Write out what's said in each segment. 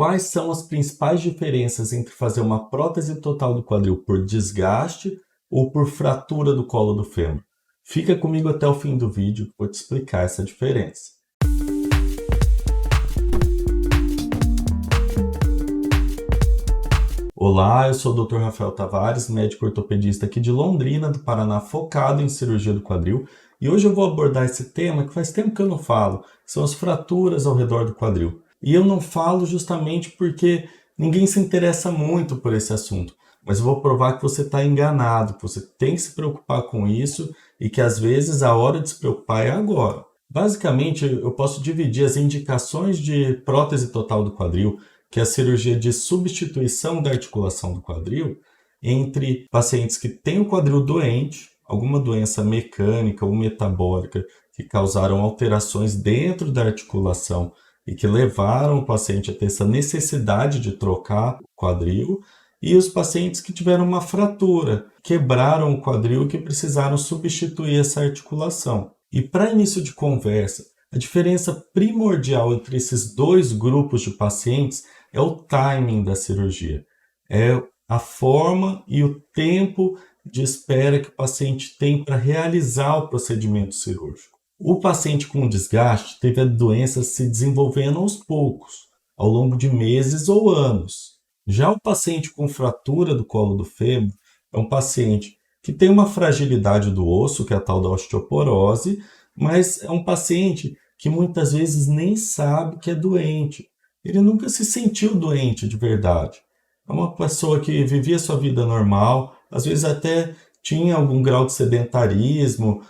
Quais são as principais diferenças entre fazer uma prótese total do quadril por desgaste ou por fratura do colo do fêmur? Fica comigo até o fim do vídeo que vou te explicar essa diferença. Olá, eu sou o Dr. Rafael Tavares, médico ortopedista aqui de Londrina, do Paraná, focado em cirurgia do quadril. E hoje eu vou abordar esse tema que faz tempo que eu não falo, que são as fraturas ao redor do quadril. E eu não falo justamente porque ninguém se interessa muito por esse assunto, mas eu vou provar que você está enganado, que você tem que se preocupar com isso e que às vezes a hora de se preocupar é agora. Basicamente, eu posso dividir as indicações de prótese total do quadril, que é a cirurgia de substituição da articulação do quadril, entre pacientes que têm o quadril doente, alguma doença mecânica ou metabólica que causaram alterações dentro da articulação e que levaram o paciente a ter essa necessidade de trocar o quadril, e os pacientes que tiveram uma fratura, quebraram o quadril e que precisaram substituir essa articulação. E para início de conversa, a diferença primordial entre esses dois grupos de pacientes é o timing da cirurgia, é a forma e o tempo de espera que o paciente tem para realizar o procedimento cirúrgico. O paciente com desgaste teve a doença se desenvolvendo aos poucos, ao longo de meses ou anos. Já o paciente com fratura do colo do fêmur é um paciente que tem uma fragilidade do osso, que é a tal da osteoporose, mas é um paciente que muitas vezes nem sabe que é doente. Ele nunca se sentiu doente de verdade. É uma pessoa que vivia sua vida normal, às vezes até tinha algum grau de sedentarismo,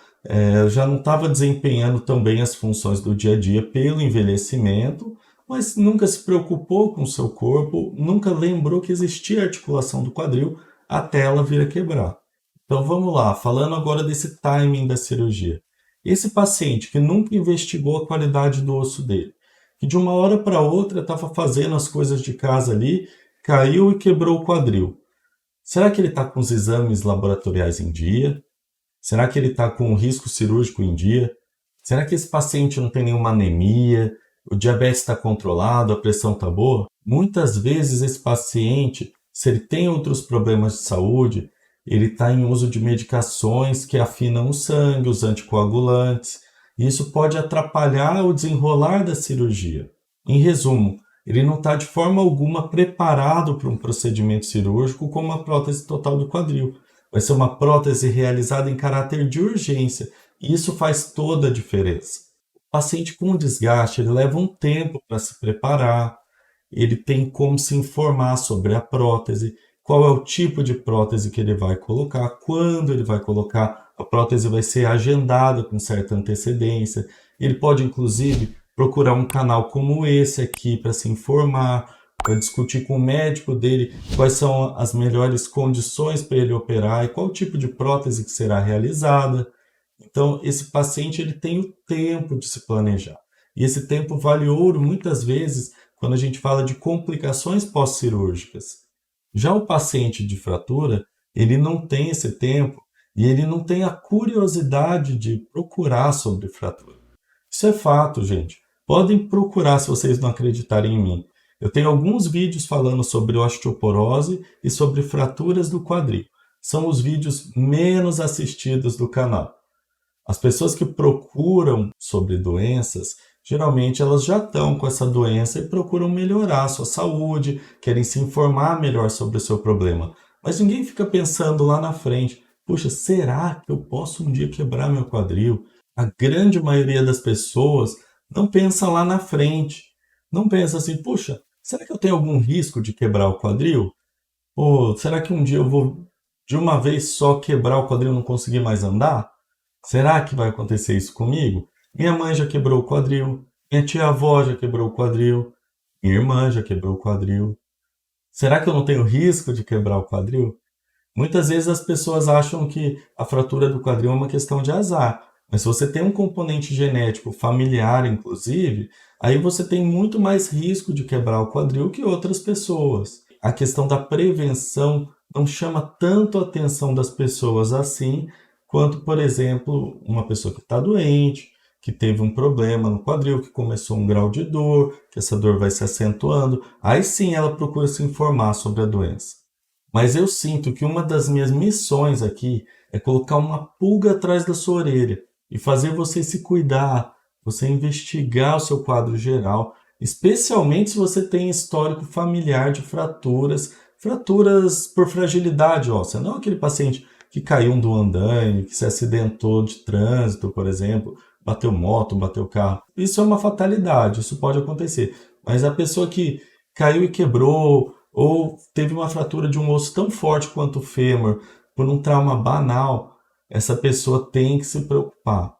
já não estava desempenhando tão bem as funções do dia a dia pelo envelhecimento, mas nunca se preocupou com o seu corpo, nunca lembrou que existia articulação do quadril até ela vir a quebrar. Então vamos lá, falando agora desse timing da cirurgia. Esse paciente que nunca investigou a qualidade do osso dele, que de uma hora para outra estava fazendo as coisas de casa ali, caiu e quebrou o quadril. Será que ele está com os exames laboratoriais em dia? Será que ele está com o risco cirúrgico em dia? Será que esse paciente não tem nenhuma anemia? O diabetes está controlado? A pressão está boa? Muitas vezes esse paciente, se ele tem outros problemas de saúde, ele está em uso de medicações que afinam o sangue, os anticoagulantes. E isso pode atrapalhar o desenrolar da cirurgia. Em resumo, ele não está de forma alguma preparado para um procedimento cirúrgico como a prótese total do quadril. Vai ser uma prótese realizada em caráter de urgência, e isso faz toda a diferença. O paciente com desgaste ele leva um tempo para se preparar, ele tem como se informar sobre a prótese, qual é o tipo de prótese que ele vai colocar, quando ele vai colocar, a prótese vai ser agendada com certa antecedência. Ele pode, inclusive, procurar um canal como esse aqui para se informar, para discutir com o médico dele quais são as melhores condições para ele operar e qual tipo de prótese que será realizada. Então, esse paciente ele tem o tempo de se planejar. E esse tempo vale ouro muitas vezes quando a gente fala de complicações pós-cirúrgicas. Já o paciente de fratura, ele não tem esse tempo e ele não tem a curiosidade de procurar sobre fratura. Isso é fato, gente. Podem procurar se vocês não acreditarem em mim. Eu tenho alguns vídeos falando sobre osteoporose e sobre fraturas do quadril. São os vídeos menos assistidos do canal. As pessoas que procuram sobre doenças, geralmente elas já estão com essa doença e procuram melhorar a sua saúde, querem se informar melhor sobre o seu problema. Mas ninguém fica pensando lá na frente, puxa, será que eu posso um dia quebrar meu quadril? A grande maioria das pessoas não pensa lá na frente. Não pensa assim, puxa, será que eu tenho algum risco de quebrar o quadril? Ou será que um dia eu vou de uma vez só quebrar o quadril e não conseguir mais andar? Será que vai acontecer isso comigo? Minha mãe já quebrou o quadril, minha tia-avó já quebrou o quadril, minha irmã já quebrou o quadril. Será que eu não tenho risco de quebrar o quadril? Muitas vezes as pessoas acham que a fratura do quadril é uma questão de azar, mas se você tem um componente genético familiar, inclusive, aí você tem muito mais risco de quebrar o quadril que outras pessoas. A questão da prevenção não chama tanto a atenção das pessoas assim, quanto, por exemplo, uma pessoa que está doente, que teve um problema no quadril, que começou um grau de dor, que essa dor vai se acentuando. Aí sim ela procura se informar sobre a doença. Mas eu sinto que uma das minhas missões aqui é colocar uma pulga atrás da sua orelha e fazer você se cuidar, você investigar o seu quadro geral, especialmente se você tem histórico familiar de fraturas, fraturas por fragilidade óssea, não aquele paciente que caiu do andaime, que se acidentou de trânsito, por exemplo, bateu moto, bateu carro. Isso é uma fatalidade, isso pode acontecer. Mas a pessoa que caiu e quebrou, ou teve uma fratura de um osso tão forte quanto o fêmur, por um trauma banal, essa pessoa tem que se preocupar.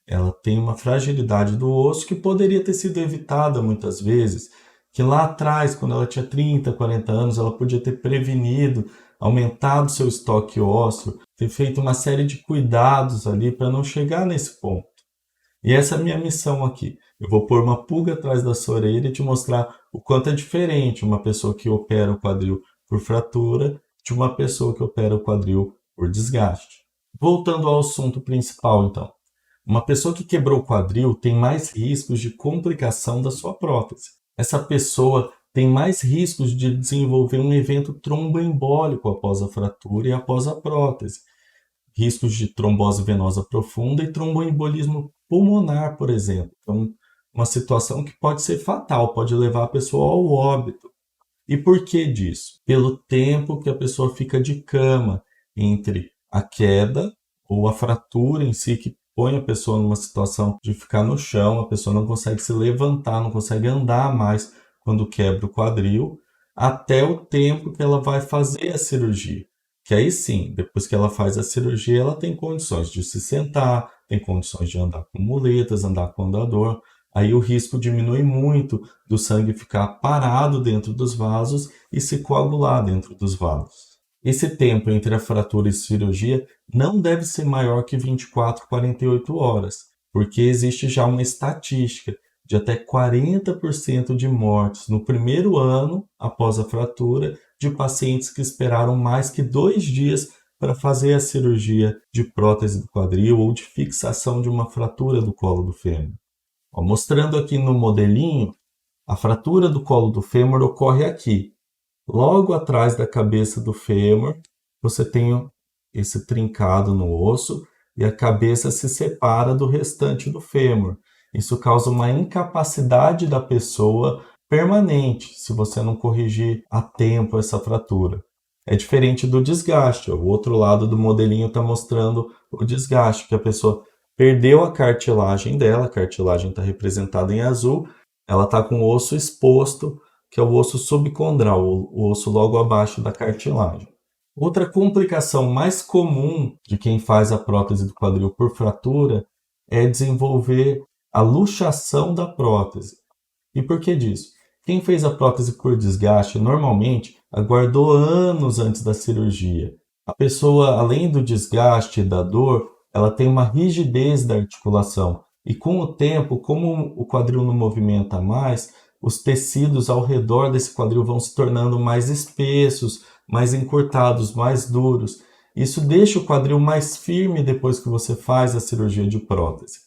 Ela tem uma fragilidade do osso que poderia ter sido evitada muitas vezes, que lá atrás, quando ela tinha 30, 40 anos, ela podia ter prevenido, aumentado seu estoque ósseo, ter feito uma série de cuidados ali para não chegar nesse ponto. E essa é a minha missão aqui. Eu vou pôr uma pulga atrás da sua orelha e te mostrar o quanto é diferente uma pessoa que opera o quadril por fratura de uma pessoa que opera o quadril por desgaste. Voltando ao assunto principal, então. Uma pessoa que quebrou o quadril tem mais riscos de complicação da sua prótese. Essa pessoa tem mais riscos de desenvolver um evento tromboembólico após a fratura e após a prótese. Riscos de trombose venosa profunda e tromboembolismo pulmonar, por exemplo. Então, uma situação que pode ser fatal, pode levar a pessoa ao óbito. E por que disso? Pelo tempo que a pessoa fica de cama entre a queda ou a fratura em si, que põe a pessoa numa situação de ficar no chão, a pessoa não consegue se levantar, não consegue andar mais quando quebra o quadril, até o tempo que ela vai fazer a cirurgia. Que aí sim, depois que ela faz a cirurgia, ela tem condições de se sentar, tem condições de andar com muletas, andar com andador. Aí o risco diminui muito do sangue ficar parado dentro dos vasos e se coagular dentro dos vasos. Esse tempo entre a fratura e cirurgia não deve ser maior que 24 a 48 horas, porque existe já uma estatística de até 40% de mortes no primeiro ano após a fratura de pacientes que esperaram mais que 2 dias para fazer a cirurgia de prótese do quadril ou de fixação de uma fratura do colo do fêmur. Mostrando aqui no modelinho, a fratura do colo do fêmur ocorre aqui. Logo atrás da cabeça do fêmur, você tem esse trincado no osso e a cabeça se separa do restante do fêmur. Isso causa uma incapacidade da pessoa permanente, se você não corrigir a tempo essa fratura. É diferente do desgaste. O outro lado do modelinho está mostrando o desgaste, que a pessoa perdeu a cartilagem dela, a cartilagem está representada em azul, ela está com o osso exposto, que é o osso subcondral, o osso logo abaixo da cartilagem. Outra complicação mais comum de quem faz a prótese do quadril por fratura é desenvolver a luxação da prótese. E por que disso? Quem fez a prótese por desgaste normalmente aguardou anos antes da cirurgia. A pessoa, além do desgaste e da dor, ela tem uma rigidez da articulação. E com o tempo, como o quadril não movimenta mais, os tecidos ao redor desse quadril vão se tornando mais espessos, mais encurtados, mais duros. Isso deixa o quadril mais firme depois que você faz a cirurgia de prótese.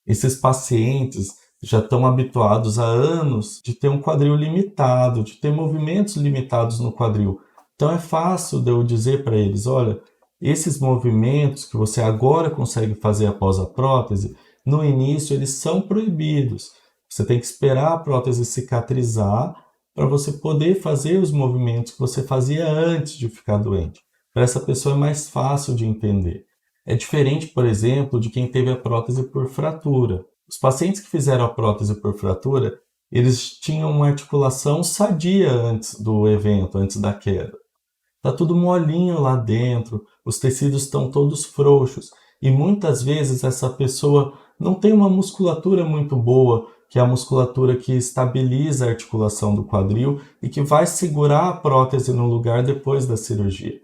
Esses pacientes já estão habituados há anos de ter um quadril limitado, de ter movimentos limitados no quadril. Então é fácil de eu dizer para eles, olha, esses movimentos que você agora consegue fazer após a prótese, no início eles são proibidos. Você tem que esperar a prótese cicatrizar para você poder fazer os movimentos que você fazia antes de ficar doente. Para essa pessoa é mais fácil de entender. É diferente, por exemplo, de quem teve a prótese por fratura. Os pacientes que fizeram a prótese por fratura, eles tinham uma articulação sadia antes do evento, antes da queda. Está tudo molinho lá dentro, os tecidos estão todos frouxos e muitas vezes essa pessoa não tem uma musculatura muito boa, que é a musculatura que estabiliza a articulação do quadril e que vai segurar a prótese no lugar depois da cirurgia.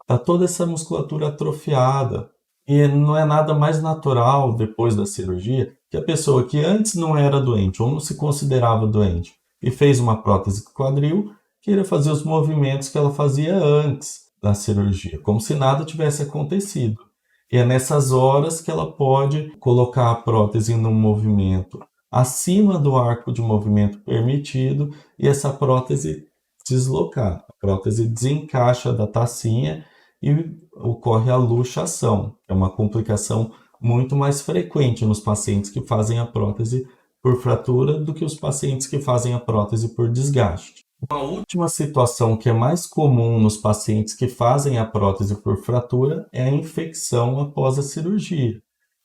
Está toda essa musculatura atrofiada e não é nada mais natural depois da cirurgia que a pessoa que antes não era doente ou não se considerava doente e fez uma prótese do quadril queira fazer os movimentos que ela fazia antes da cirurgia, como se nada tivesse acontecido. E é nessas horas que ela pode colocar a prótese no movimento acima do arco de movimento permitido e essa prótese deslocar. A prótese desencaixa da tacinha e ocorre a luxação. É uma complicação muito mais frequente nos pacientes que fazem a prótese por fratura do que os pacientes que fazem a prótese por desgaste. Uma última situação que é mais comum nos pacientes que fazem a prótese por fratura é a infecção após a cirurgia.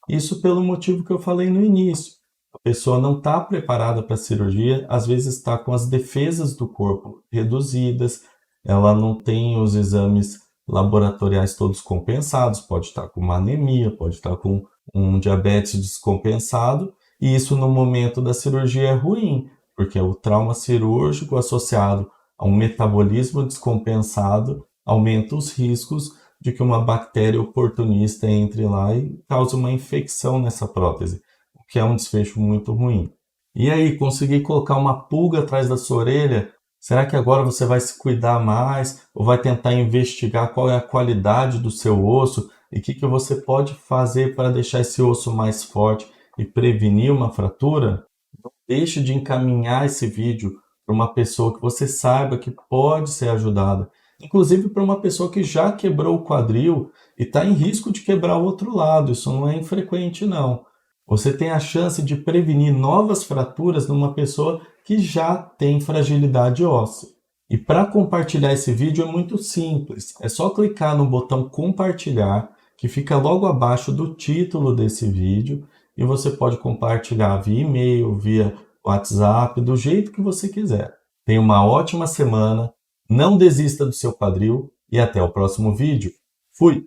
Isso pelo motivo que eu falei no início. A pessoa não está preparada para a cirurgia, às vezes está com as defesas do corpo reduzidas, ela não tem os exames laboratoriais todos compensados, pode estar com uma anemia, pode estar com um diabetes descompensado, e isso no momento da cirurgia é ruim, porque o trauma cirúrgico associado a um metabolismo descompensado aumenta os riscos de que uma bactéria oportunista entre lá e cause uma infecção nessa prótese, o que é um desfecho muito ruim. E aí, consegui colocar uma pulga atrás da sua orelha? Será que agora você vai se cuidar mais ou vai tentar investigar qual é a qualidade do seu osso e o que você pode fazer para deixar esse osso mais forte e prevenir uma fratura? Não deixe de encaminhar esse vídeo para uma pessoa que você saiba que pode ser ajudada, inclusive para uma pessoa que já quebrou o quadril e está em risco de quebrar o outro lado. Isso não é infrequente, não. Você tem a chance de prevenir novas fraturas numa pessoa que já tem fragilidade óssea. E para compartilhar esse vídeo é muito simples. É só clicar no botão compartilhar, que fica logo abaixo do título desse vídeo, e você pode compartilhar via e-mail, via WhatsApp, do jeito que você quiser. Tenha uma ótima semana, não desista do seu quadril e até o próximo vídeo. Fui!